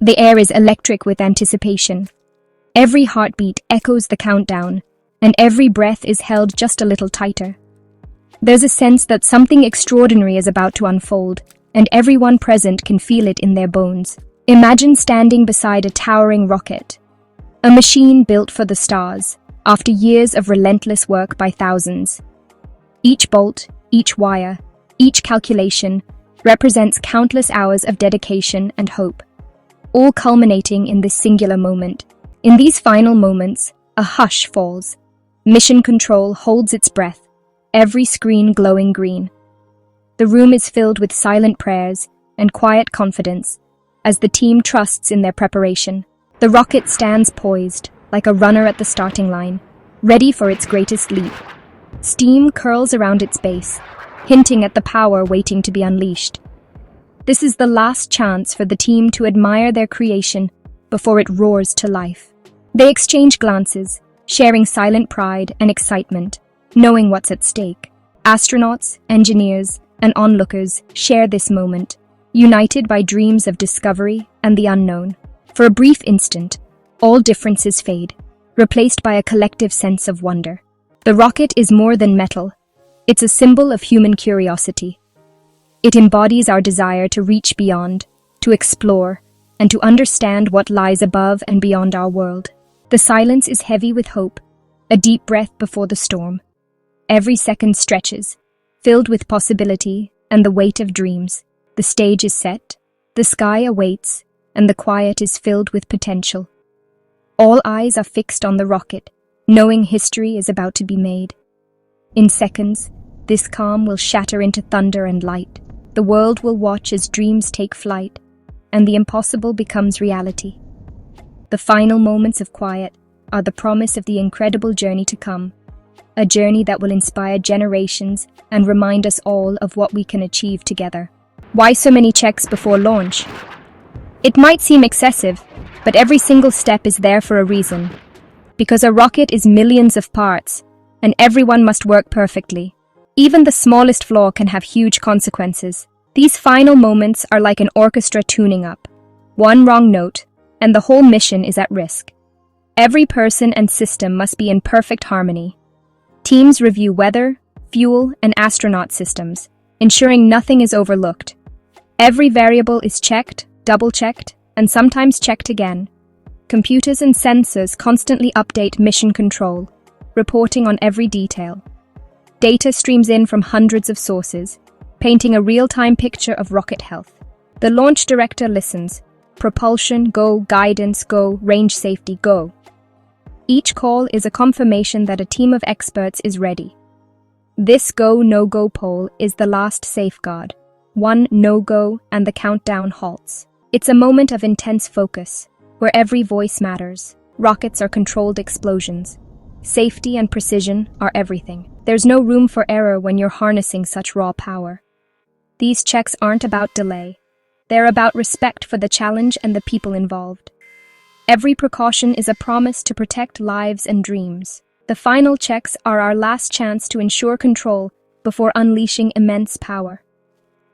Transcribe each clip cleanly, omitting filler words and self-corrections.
The air is electric with anticipation. Every heartbeat echoes the countdown, and every breath is held just a little tighter. There's a sense that something extraordinary is about to unfold, and everyone present can feel it in their bones. Imagine standing beside a towering rocket, a machine built for the stars, after years of relentless work by thousands. Each bolt, each wire, each calculation represents countless hours of dedication and hope, all culminating in this singular moment. In these final moments, a hush falls. Mission Control holds its breath, every screen glowing green. The room is filled with silent prayers and quiet confidence as the team trusts in their preparation. The rocket stands poised, like a runner at the starting line, ready for its greatest leap. Steam curls around its base, hinting at the power waiting to be unleashed. This is the last chance for the team to admire their creation before it roars to life. They exchange glances, sharing silent pride and excitement, knowing what's at stake. Astronauts, engineers, and onlookers share this moment, united by dreams of discovery and the unknown. For a brief instant, all differences fade, replaced by a collective sense of wonder. The rocket is more than metal. It's a symbol of human curiosity. It embodies our desire to reach beyond, to explore, and to understand what lies above and beyond our world. The silence is heavy with hope, a deep breath before the storm. Every second stretches, filled with possibility and the weight of dreams. The stage is set, the sky awaits, and the quiet is filled with potential. All eyes are fixed on the rocket, knowing history is about to be made. In seconds, this calm will shatter into thunder and light. The world will watch as dreams take flight, and the impossible becomes reality. The final moments of quiet are the promise of the incredible journey to come, a journey that will inspire generations and remind us all of what we can achieve together. Why so many checks before launch? It might seem excessive, but every single step is there for a reason. Because a rocket is millions of parts, and everyone must work perfectly. Even the smallest flaw can have huge consequences. These final moments are like an orchestra tuning up. One wrong note, and the whole mission is at risk. Every person and system must be in perfect harmony. Teams review weather, fuel, and astronaut systems, ensuring nothing is overlooked. Every variable is checked, double-checked, and sometimes checked again. Computers and sensors constantly update mission control, reporting on every detail. Data streams in from hundreds of sources, painting a real-time picture of rocket health. The launch director listens. Propulsion, go. Guidance, go. Range safety, go. Each call is a confirmation that a team of experts is ready. This go, no-go poll is the last safeguard. One no-go and the countdown halts. It's a moment of intense focus, where every voice matters. Rockets are controlled explosions. Safety and precision are everything. There's no room for error when you're harnessing such raw power. These checks aren't about delay. They're about respect for the challenge and the people involved. Every precaution is a promise to protect lives and dreams. The final checks are our last chance to ensure control before unleashing immense power.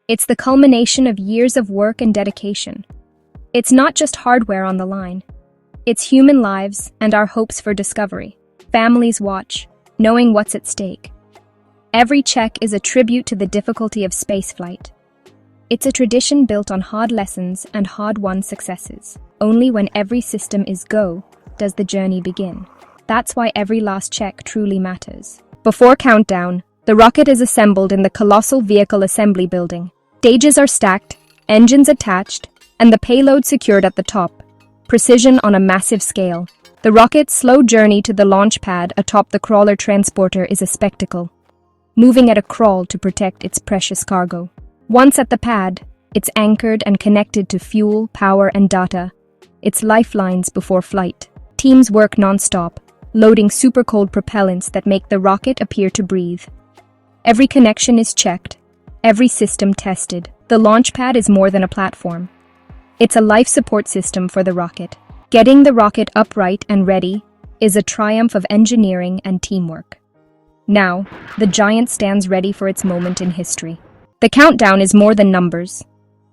It's the culmination of years of work and dedication. It's not just hardware on the line. It's human lives and our hopes for discovery. Families watch, knowing what's at stake. Every check is a tribute to the difficulty of spaceflight. It's a tradition built on hard lessons and hard-won successes. Only when every system is go does the journey begin. That's why every last check truly matters. Before countdown, the rocket is assembled in the colossal vehicle assembly building. Stages are stacked, engines attached, and the payload secured at the top. Precision on a massive scale. The rocket's slow journey to the launch pad atop the crawler transporter is a spectacle, moving at a crawl to protect its precious cargo. Once at the pad, it's anchored and connected to fuel, power, and data. Its lifelines before flight. Teams work non-stop, loading super-cold propellants that make the rocket appear to breathe. Every connection is checked, every system tested. The launch pad is more than a platform. It's a life support system for the rocket. Getting the rocket upright and ready is a triumph of engineering and teamwork. Now, the giant stands ready for its moment in history. The countdown is more than numbers.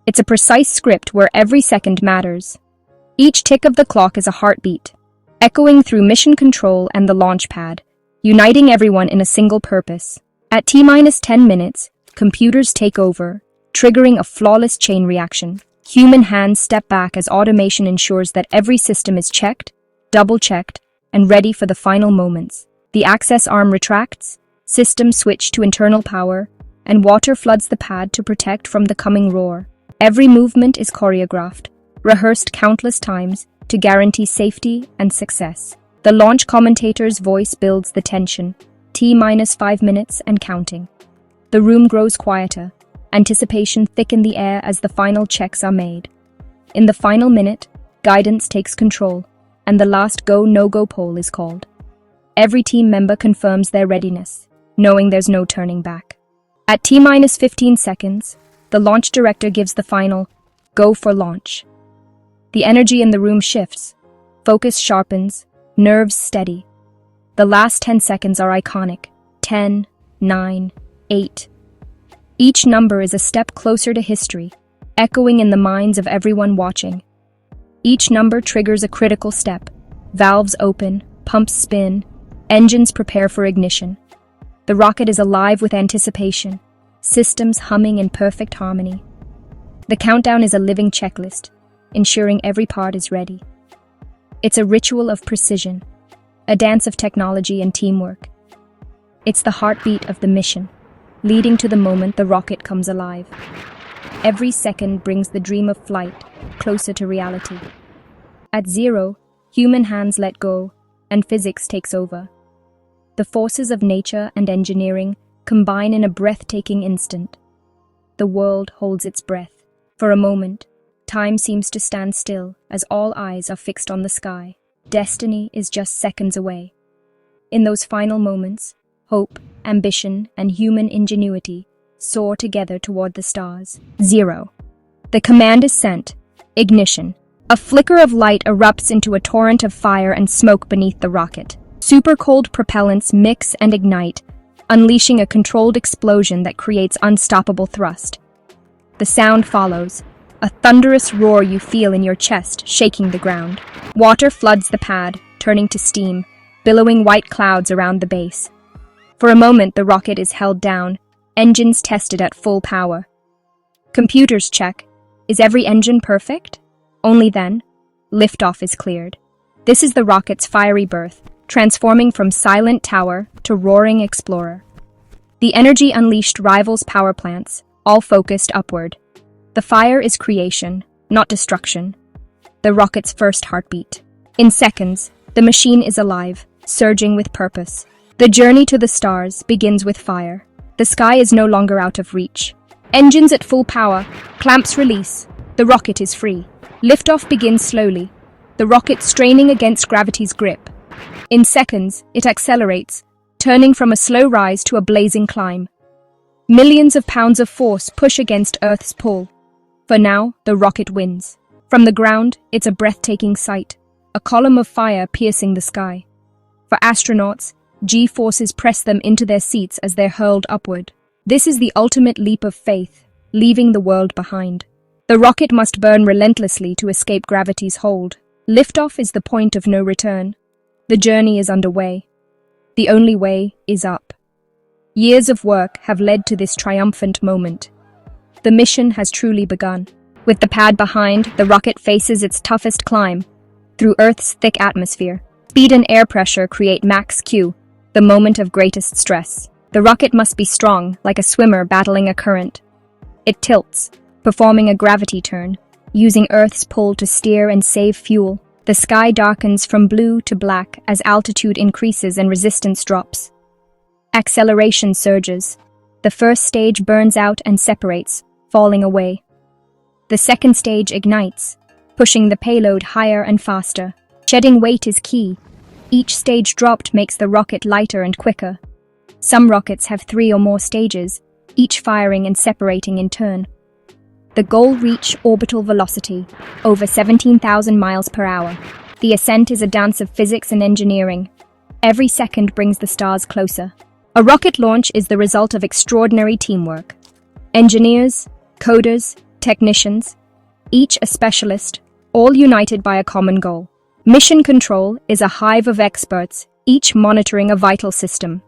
It's a precise script where every second matters. Each tick of the clock is a heartbeat, echoing through mission control and the launch pad, uniting everyone in a single purpose. At T-minus 10 minutes, computers take over, triggering a flawless chain reaction. Human hands step back as automation ensures that every system is checked, double-checked, and ready for the final moments. The access arm retracts, systems switch to internal power, and water floods the pad to protect from the coming roar. Every movement is choreographed, rehearsed countless times to guarantee safety and success. The launch commentator's voice builds the tension, T-minus 5 minutes and counting. The room grows quieter, anticipation thickens the air as the final checks are made. In the final minute, guidance takes control, and the last go-no-go poll is called. Every team member confirms their readiness, knowing there's no turning back. At T-minus 15 seconds, the launch director gives the final go for launch. The energy in the room shifts, focus sharpens, nerves steady. The last 10 seconds are iconic. 10, 9, 8. Each number is a step closer to history, echoing in the minds of everyone watching. Each number triggers a critical step. Valves open, pumps spin, engines prepare for ignition. The rocket is alive with anticipation, systems humming in perfect harmony. The countdown is a living checklist, ensuring every part is ready. It's a ritual of precision, a dance of technology and teamwork. It's the heartbeat of the mission, leading to the moment the rocket comes alive. Every second brings the dream of flight closer to reality. At zero, human hands let go, and physics takes over. The forces of nature and engineering combine in a breathtaking instant. The world holds its breath. For a moment, time seems to stand still as all eyes are fixed on the sky. Destiny is just seconds away. In those final moments, hope, ambition, and human ingenuity soar together toward the stars. 0. The command is sent. Ignition. A flicker of light erupts into a torrent of fire and smoke beneath the rocket. Super-cold propellants mix and ignite, unleashing a controlled explosion that creates unstoppable thrust. The sound follows, a thunderous roar you feel in your chest, shaking the ground. Water floods the pad, turning to steam, billowing white clouds around the base. For a moment, the rocket is held down, engines tested at full power. Computers check, is every engine perfect? Only then, liftoff is cleared. This is the rocket's fiery birth, transforming from silent tower to roaring explorer. The energy unleashed rivals power plants, all focused upward. The fire is creation, not destruction. The rocket's first heartbeat. In seconds, the machine is alive, surging with purpose. The journey to the stars begins with fire. The sky is no longer out of reach. Engines at full power, clamps release. The rocket is free. Liftoff begins slowly, the rocket straining against gravity's grip. In seconds, it accelerates, turning from a slow rise to a blazing climb. Millions of pounds of force push against Earth's pull. For now, the rocket wins. From the ground, it's a breathtaking sight, a column of fire piercing the sky. For astronauts, G-forces press them into their seats as they're hurled upward. This is the ultimate leap of faith, leaving the world behind. The rocket must burn relentlessly to escape gravity's hold. Liftoff is the point of no return. The journey is underway. The only way is up. Years of work have led to this triumphant moment. The mission has truly begun. With the pad behind, the rocket faces its toughest climb, through Earth's thick atmosphere. Speed and air pressure create max Q, the moment of greatest stress. The rocket must be strong, like a swimmer battling a current. It tilts, performing a gravity turn, using Earth's pull to steer and save fuel. The sky darkens from blue to black as altitude increases and resistance drops. Acceleration surges. The first stage burns out and separates, falling away. The second stage ignites, pushing the payload higher and faster. Shedding weight is key. Each stage dropped makes the rocket lighter and quicker. Some rockets have 3 or more stages, each firing and separating in turn. The goal reach orbital velocity, over 17,000 miles per hour. The ascent is a dance of physics and engineering. Every second brings the stars closer. A rocket launch is the result of extraordinary teamwork. Engineers, coders, technicians, each a specialist, all united by a common goal. Mission Control is a hive of experts, each monitoring a vital system.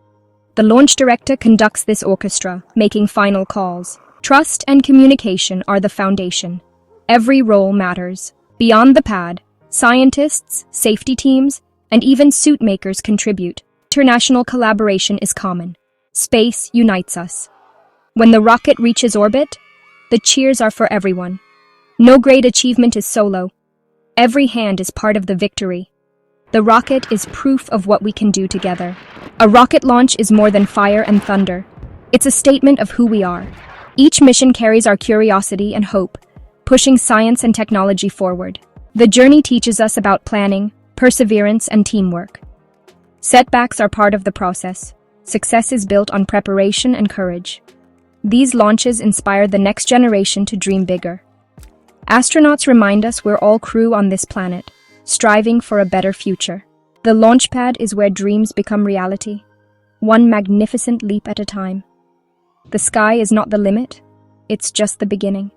The launch director conducts this orchestra, making final calls. Trust and communication are the foundation. Every role matters. Beyond the pad, scientists, safety teams, and even suit makers contribute. International collaboration is common. Space unites us. When the rocket reaches orbit, the cheers are for everyone. No great achievement is solo. Every hand is part of the victory. The rocket is proof of what we can do together. A rocket launch is more than fire and thunder. It's a statement of who we are. Each mission carries our curiosity and hope, pushing science and technology forward. The journey teaches us about planning, perseverance, and teamwork. Setbacks are part of the process. Success is built on preparation and courage. These launches inspire the next generation to dream bigger. Astronauts remind us we're all crew on this planet, striving for a better future. The launch pad is where dreams become reality, one magnificent leap at a time. The sky is not the limit, it's just the beginning.